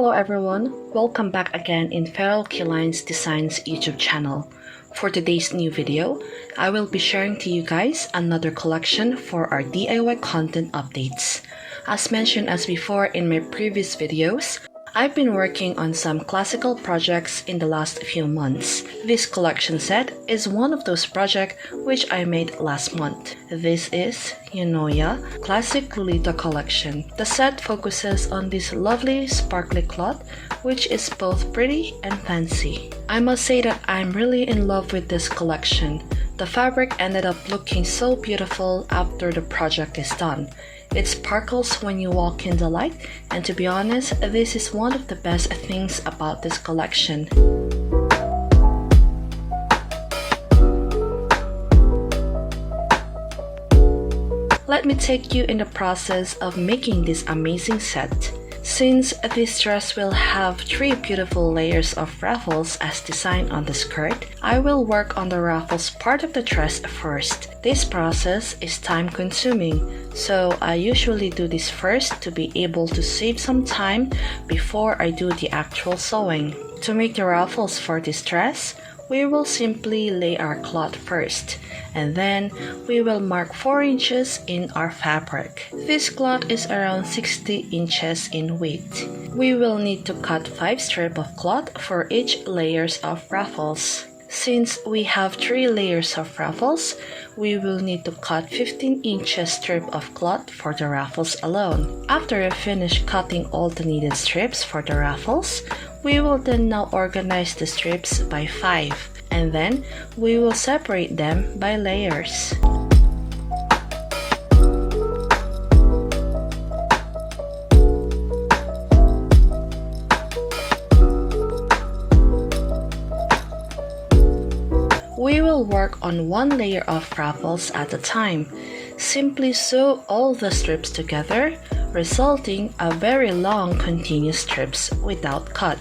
Hello everyone, welcome back again in Feral Kiline's Designs YouTube channel. For today's new video, I will be sharing to you guys another collection for our DIY content updates. As mentioned as before in my previous videos, I've been working on some classical projects in the last few months. This collection set is one of those projects which I made last month. This is Eunoia Classic Lolita collection. The set focuses on this lovely sparkly cloth which is both pretty and fancy. I must say that I'm really in love with this collection. The fabric ended up looking so beautiful after the project is done. It sparkles when you walk in the light, and to be honest, this is one of the best things about this collection. Let me take you in the process of making this amazing set. Since this dress will have 3 beautiful layers of ruffles as designed on the skirt, I will work on the ruffles part of the dress first. This process is time consuming, so I usually do this first to be able to save some time before I do the actual sewing. To make the ruffles for this dress, we will simply lay our cloth first, and then we will mark 4 inches in our fabric. This cloth is around 60 inches in width. We will need to cut 5 strips of cloth for each layers of ruffles. Since we have 3 layers of ruffles, we will need to cut 15 inches strip of cloth for the ruffles alone. After I finish cutting all the needed strips for the ruffles, we will then now organize the strips by 5, and then we will separate them by layers. We will work on 1 layer of ruffles at a time. Simply sew all the strips together, resulting a very long continuous strips without cut.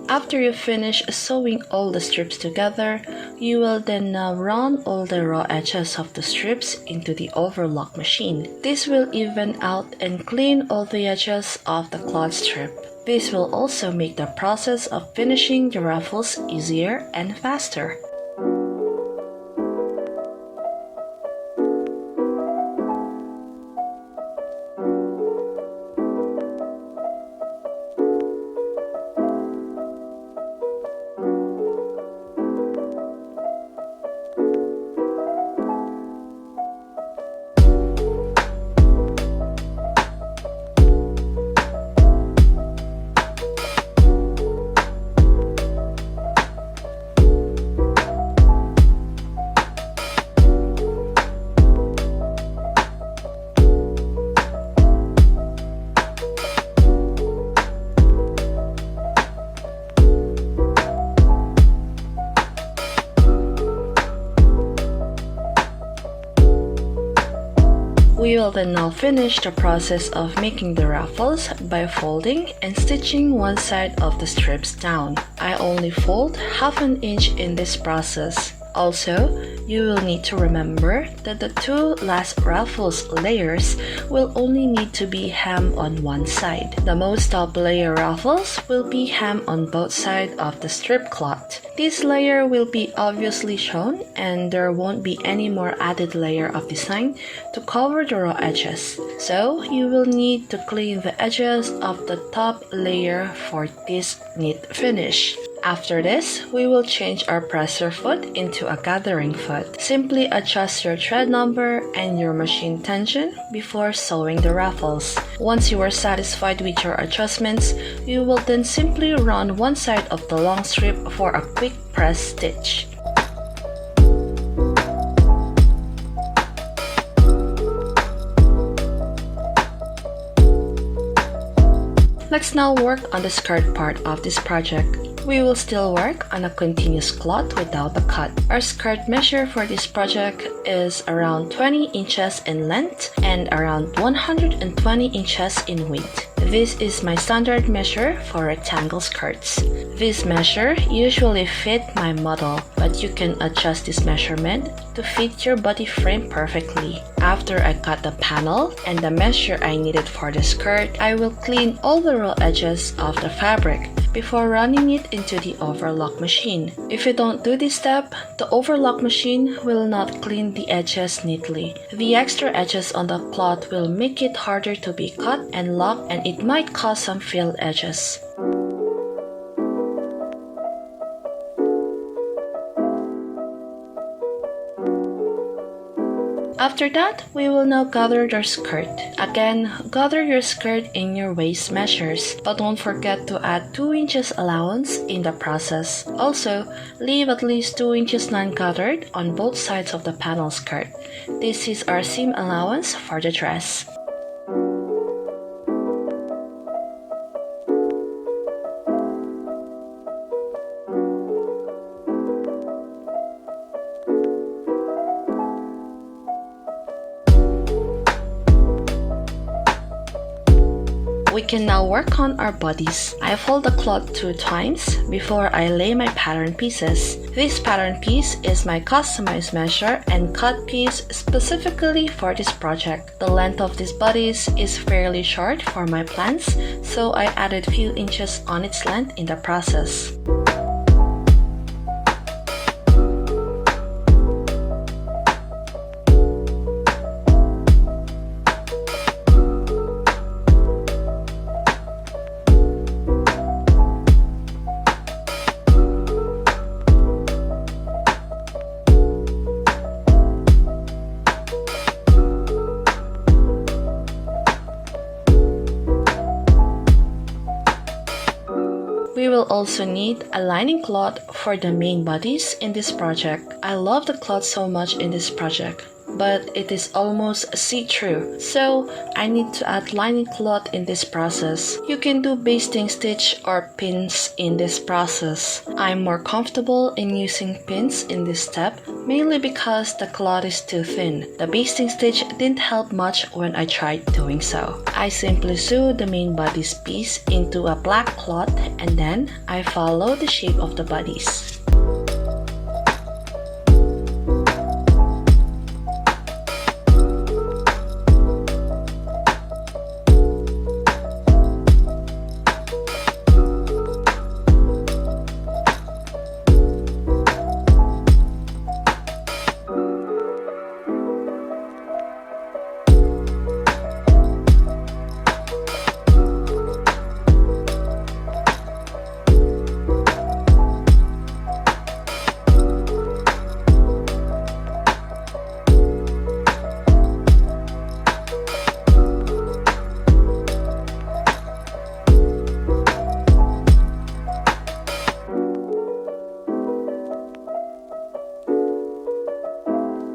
After you finish sewing all the strips together, you will then now run all the raw edges of the strips into the overlock machine. This will even out and clean all the edges of the cloth strip. This will also make the process of finishing the ruffles easier and faster. We will then now finish the process of making the ruffles by folding and stitching one side of the strips down. I only fold ½ an inch in this process. Also, you will need to remember that the 2 last ruffles layers will only need to be hemmed on one side. The most top layer ruffles will be hemmed on both sides of the strip cloth. This layer will be obviously shown, and there won't be any more added layer of design to cover the raw edges. So you will need to clean the edges of the top layer for this neat finish. After this, we will change our presser foot into a gathering foot. Simply adjust your thread number and your machine tension before sewing the ruffles. Once you are satisfied with your adjustments, you will then simply run one side of the long strip for a quick press stitch. Let's now work on the skirt part of this project. We will still work on a continuous cloth without a cut. Our skirt measure for this project is around 20 inches in length and around 120 inches in width. This is my standard measure for rectangle skirts. This measure usually fit my model, but you can adjust this measurement to fit your body frame perfectly. After I cut the panel and the measure I needed for the skirt, I will clean all the raw edges of the fabric before running it into the overlock machine. If you don't do this step, the overlock machine will not clean the edges neatly. The extra edges on the cloth will make it harder to be cut and locked, and it might cause some filled edges. After that, we will now gather the skirt. Again, gather your skirt in your waist measures, but don't forget to add 2 inches allowance in the process. Also, leave at least 2 inches non-gathered on both sides of the panel skirt. This is our seam allowance for the dress. We can now work on our bodies. I fold the cloth 2 times before I lay my pattern pieces. This pattern piece is my customized measure and cut piece specifically for this project. The length of this bodice is fairly short for my plans, so I added few inches on its length in the process. We will also need a lining cloth for the main bodice in this project. I love the cloth so much in this project, but it is almost see-through, so I need to add lining cloth in this process. You can do basting stitch or pins in this process. I'm more comfortable in using pins in this step, mainly because the cloth is too thin. The basting stitch didn't help much when I tried doing so. I simply sew the main bodice piece into a black cloth and then I follow the shape of the bodice.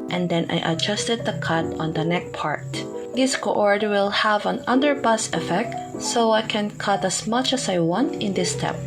And then I adjusted the cut on the neck part. This cord will have an underpass effect, so I can cut as much as I want in this step.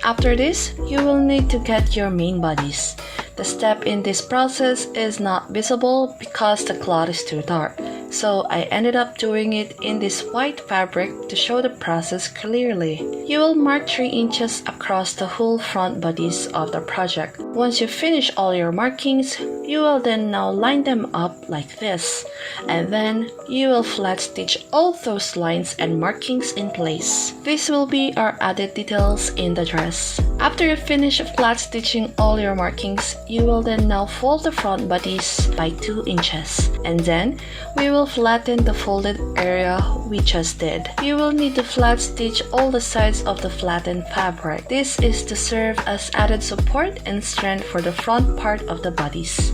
After this, you will need to get your main bodice. The step in this process is not visible because the cloth is too dark, so I ended up doing it in this white fabric to show the process clearly. You will mark 3 inches across the whole front bodice of the project. Once you finish all your markings, you will then now line them up like this, and then you will flat stitch all those lines and markings in place. This will be our added details in the dress. After you finish flat stitching all your markings, you will then now fold the front bodice by 2 inches, and then we will flatten the folded area we just did. You will need to flat stitch all the sides of the flattened fabric. This is to serve as added support and strength for the front part of the bodice.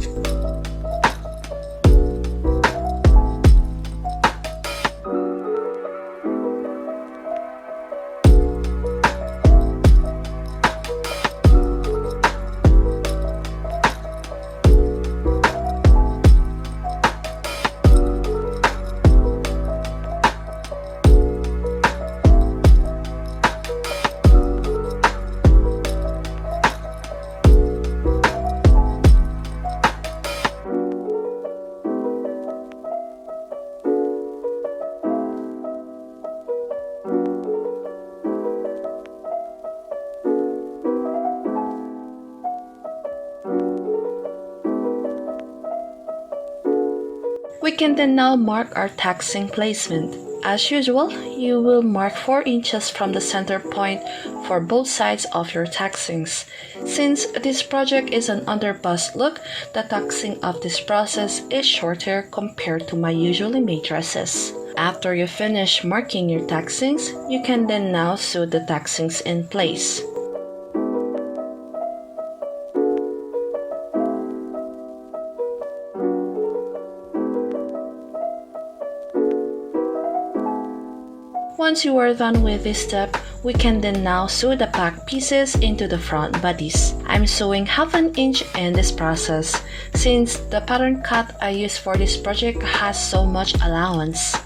We can then now mark our taxing placement. As usual, you will mark 4 inches from the center point for both sides of your taxings. Since this project is an underbust look, the taxing of this process is shorter compared to my usually made dresses. After you finish marking your taxings, you can then now sew the taxings in place. Once you are done with this step, we can then now sew the back pieces into the front bodice. I'm sewing half an inch in this process, since the pattern cut I used for this project has so much allowance.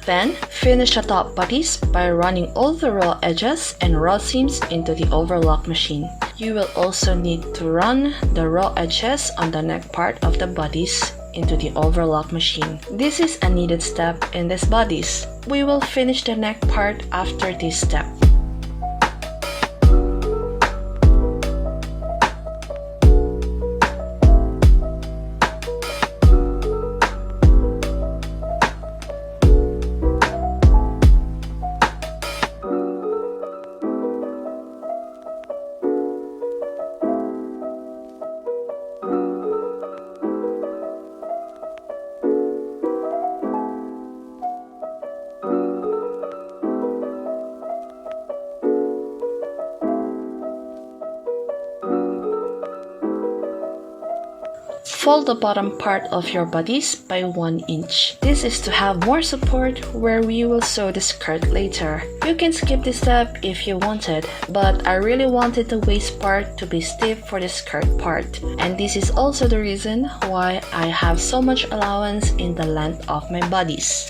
Then, finish the top bodice by running all the raw edges and raw seams into the overlock machine. You will also need to run the raw edges on the neck part of the bodice into the overlock machine. This is a needed step in this bodice. We will finish the neck part after this step. Fold the bottom part of your bodice by 1 inch. This is to have more support where we will sew the skirt later. You can skip this step if you wanted, but I really wanted the waist part to be stiff for the skirt part. And this is also the reason why I have so much allowance in the length of my bodice.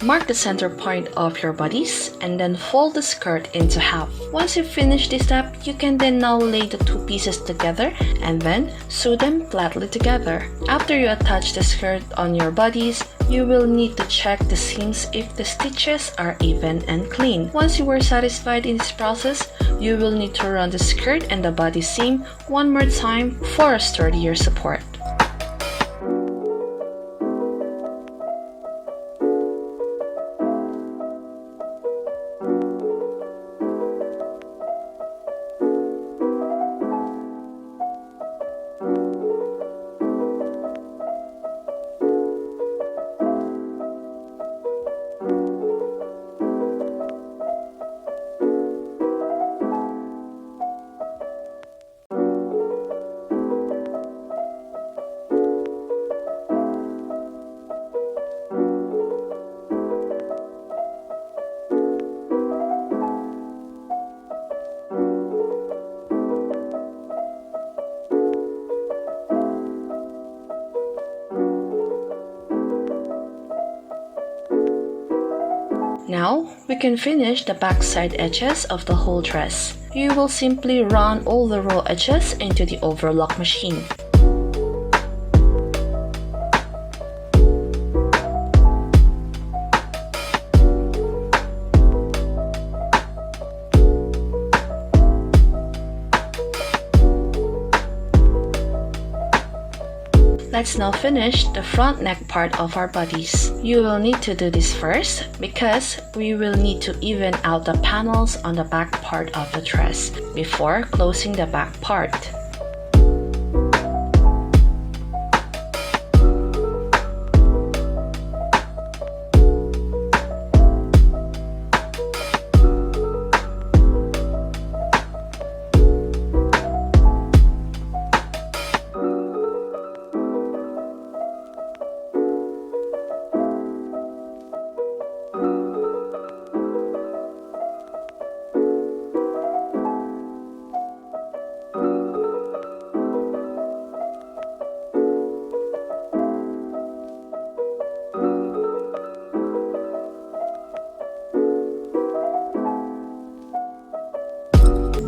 Mark the center point of your bodice and then fold the skirt into half. Once you finish this step, you can then now lay the 2 pieces together and then sew them flatly together. After you attach the skirt on your bodice, you will need to check the seams if the stitches are even and clean. Once you are satisfied in this process, you will need to run the skirt and the body seam one more time for a sturdier support. Now, we can finish the backside edges of the whole dress. You will simply run all the raw edges into the overlock machine. Let's now finish the front neck part of our bodice. You will need to do this first because we will need to even out the panels on the back part of the dress before closing the back part.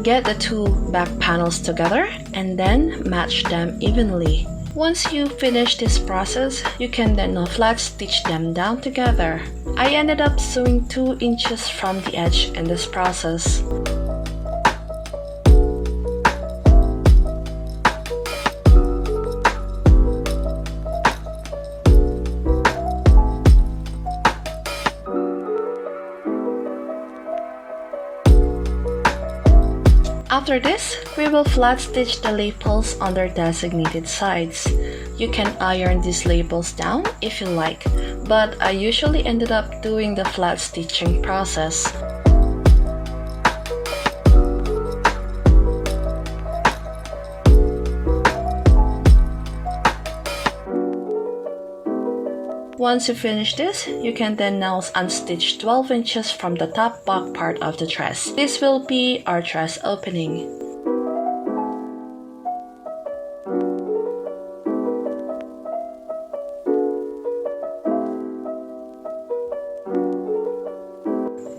Get the two back panels together and then match them evenly. Once you finish this process, you can then flat stitch them down together. I ended up sewing 2 inches from the edge in this process. After this, we will flat stitch the lapels on their designated sides. You can iron these labels down if you like, but I usually ended up doing the flat stitching process. Once you finish this, you can then now unstitch 12 inches from the top back part of the dress. This will be our dress opening.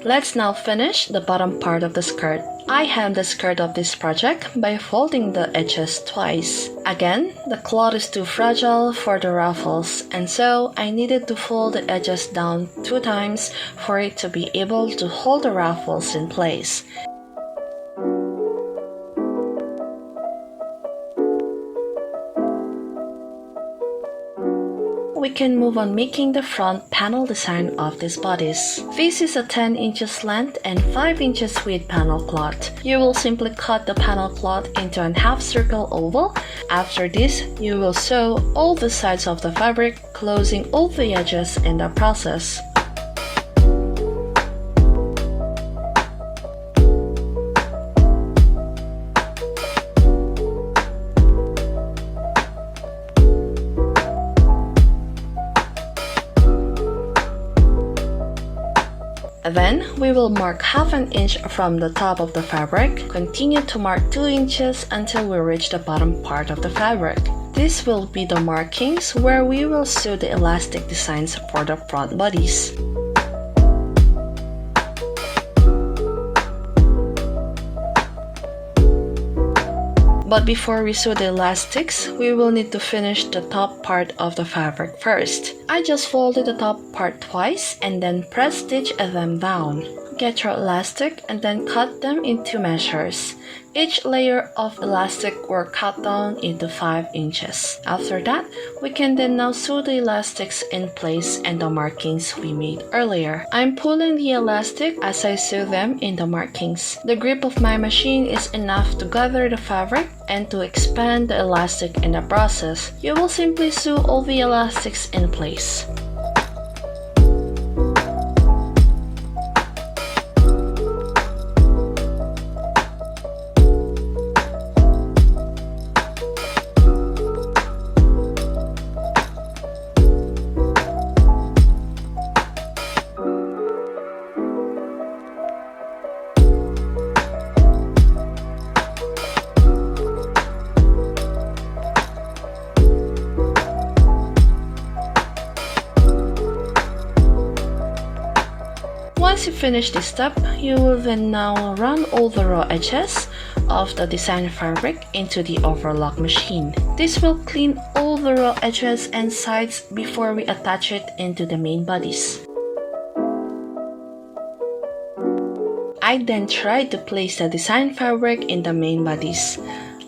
Let's now finish the bottom part of the skirt. I hem the skirt of this project by folding the edges twice. Again, the cloth is too fragile for the ruffles, and so I needed to fold the edges down 2 times for it to be able to hold the ruffles in place. We can move on making the front panel design of this bodice. This is a 10 inches length and 5 inches width panel cloth. You will simply cut the panel cloth into a half circle oval. After this, you will sew all the sides of the fabric, closing all the edges in the process. Then, we will mark half an inch from the top of the fabric. Continue to mark 2 inches until we reach the bottom part of the fabric. This will be the markings where we will sew the elastic designs for the front bodice. But before we sew the elastics, we will need to finish the top part of the fabric first. I just folded the top part twice and then press stitch them down. Get your elastic and then cut them in 2 measures. Each layer of elastic were cut down into 5 inches. After that, we can then now sew the elastics in place and the markings we made earlier. I'm pulling the elastic as I sew them in the markings. The grip of my machine is enough to gather the fabric and to expand the elastic in the process. You will simply sew all the elastics in place. finish this step, you will then now run all the raw edges of the design fabric into the overlock machine. This will clean all the raw edges and sides before we attach it into the main bodice. I then tried to place the design fabric in the main bodice.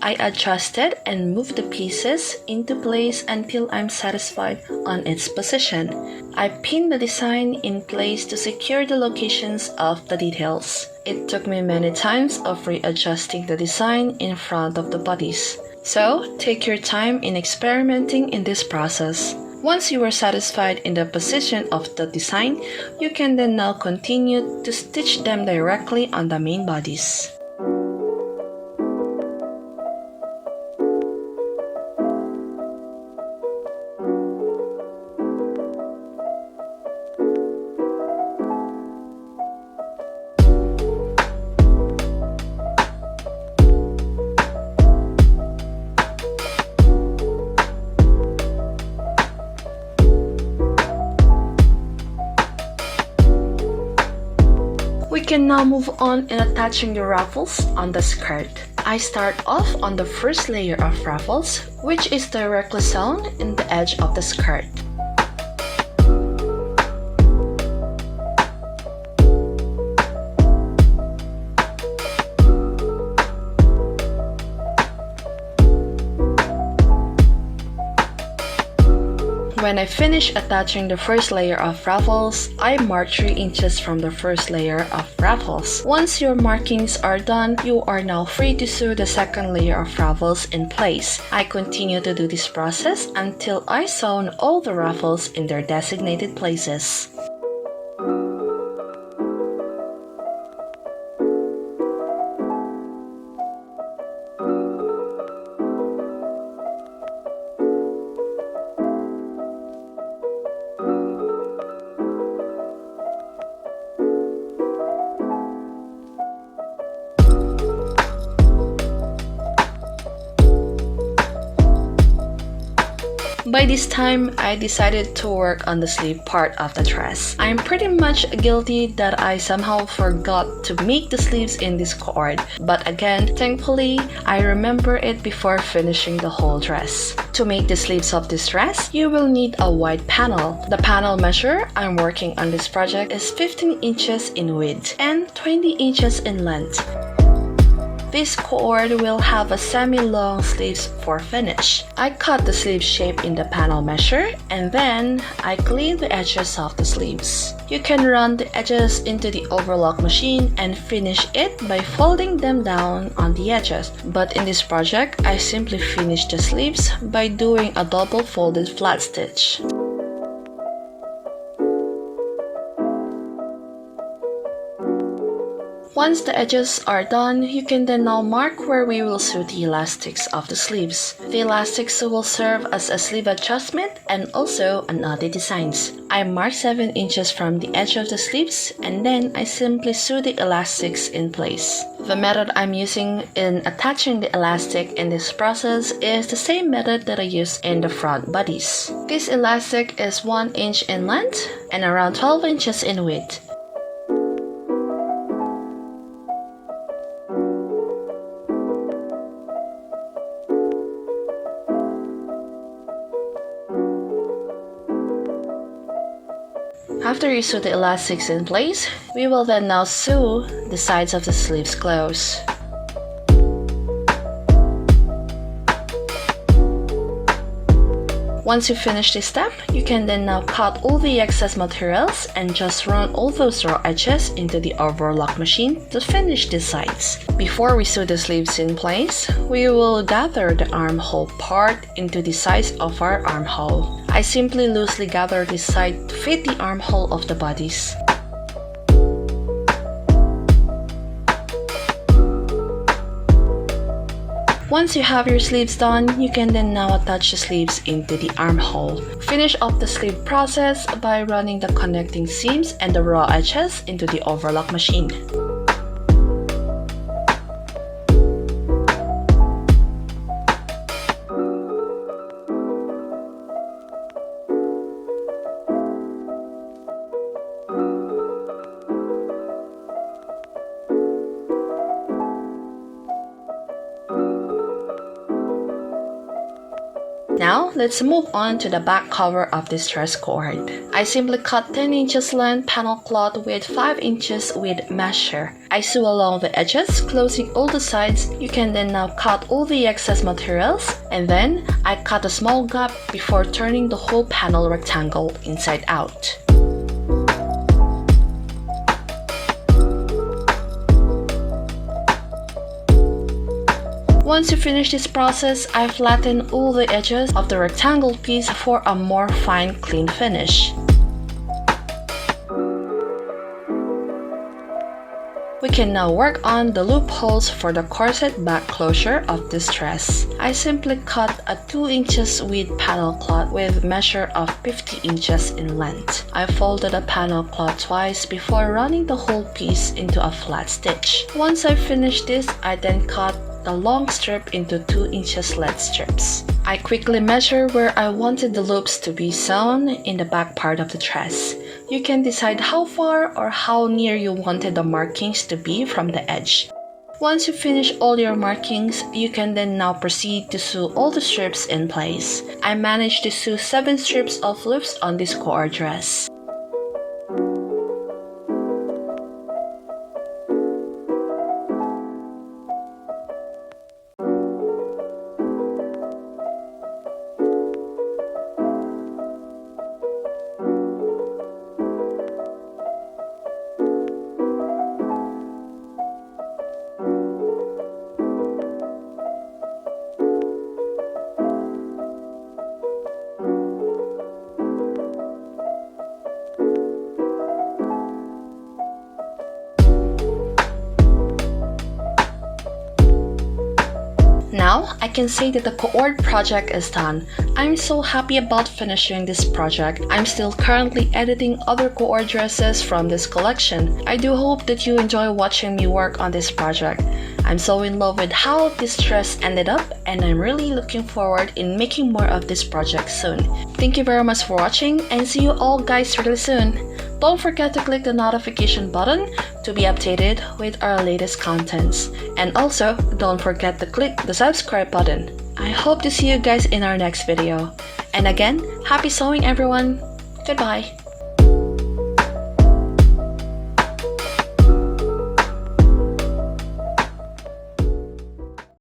I adjusted and moved the pieces into place until I'm satisfied on its position. I pinned the design in place to secure the locations of the details. It took me many times of readjusting the design in front of the bodice. So, take your time in experimenting in this process. Once you are satisfied in the position of the design, you can then now continue to stitch them directly on the main bodice. We can now move on in attaching the ruffles on the skirt. I start off on the first layer of ruffles, which is directly sewn in the edge of the skirt. When I finish attaching the first layer of ruffles, I mark 3 inches from the first layer of ruffles. Once your markings are done, you are now free to sew the second layer of ruffles in place. I continue to do this process until I sew all the ruffles in their designated places. By this time, I decided to work on the sleeve part of the dress. I'm pretty much guilty that I somehow forgot to make the sleeves in this cord, but again, thankfully, I remember it before finishing the whole dress. To make the sleeves of this dress, you will need a wide panel. The panel measure I'm working on this project is 15 inches in width and 20 inches in length. This cord will have a semi-long sleeves for finish. I cut the sleeve shape in the panel measure and then I clean the edges of the sleeves. You can run the edges into the overlock machine and finish it by folding them down on the edges. But in this project, I simply finished the sleeves by doing a double folded flat stitch. Once the edges are done, you can then now mark where we will sew the elastics of the sleeves. The elastics will serve as a sleeve adjustment and also another designs. I mark 7 inches from the edge of the sleeves and then I simply sew the elastics in place. The method I'm using in attaching the elastic in this process is the same method that I use in the front bodice. This elastic is 1 inch in length and around 12 inches in width. After you sew the elastics in place, we will then now sew the sides of the sleeves close. Once you finish this step, you can then now cut all the excess materials and just run all those raw edges into the overlock machine to finish the sides. Before we sew the sleeves in place, we will gather the armhole part into the size of our armhole. I simply loosely gather this side to fit the armhole of the bodice. Once you have your sleeves done, you can then now attach the sleeves into the armhole. Finish off the sleeve process by running the connecting seams and the raw edges into the overlock machine. Now, let's move on to the back cover of this dress cord. I simply cut 10 inches length panel cloth with 5 inches with measure. I sew along the edges, closing all the sides. You can then now cut all the excess materials, and then I cut a small gap before turning the whole panel rectangle inside out. Once you finish this process, I flatten all the edges of the rectangle piece for a more fine, clean finish. We can now work on the loopholes for the corset back closure of this dress. I simply cut a 2 inches width panel cloth with measure of 50 inches in length. I folded the panel cloth twice before running the whole piece into a flat stitch. Once I finished this, I then cut the long strip into 2 inches length strips. I quickly measure where I wanted the loops to be sewn in the back part of the dress. You can decide how far or how near you wanted the markings to be from the edge. Once you finish all your markings, you can then now proceed to sew all the strips in place. I managed to sew 7 strips of loops on this core dress. Now, I can say that the cord project is done. I'm so happy about finishing this project. I'm still currently editing other cord dresses from this collection. I do hope that you enjoy watching me work on this project. I'm so in love with how this dress ended up, and I'm really looking forward in making more of this project soon. Thank you very much for watching, and see you all guys really soon. Don't forget to click the notification button to be updated with our latest contents. And also, don't forget to click the subscribe button. I hope to see you guys in our next video. And again, happy sewing everyone! Goodbye!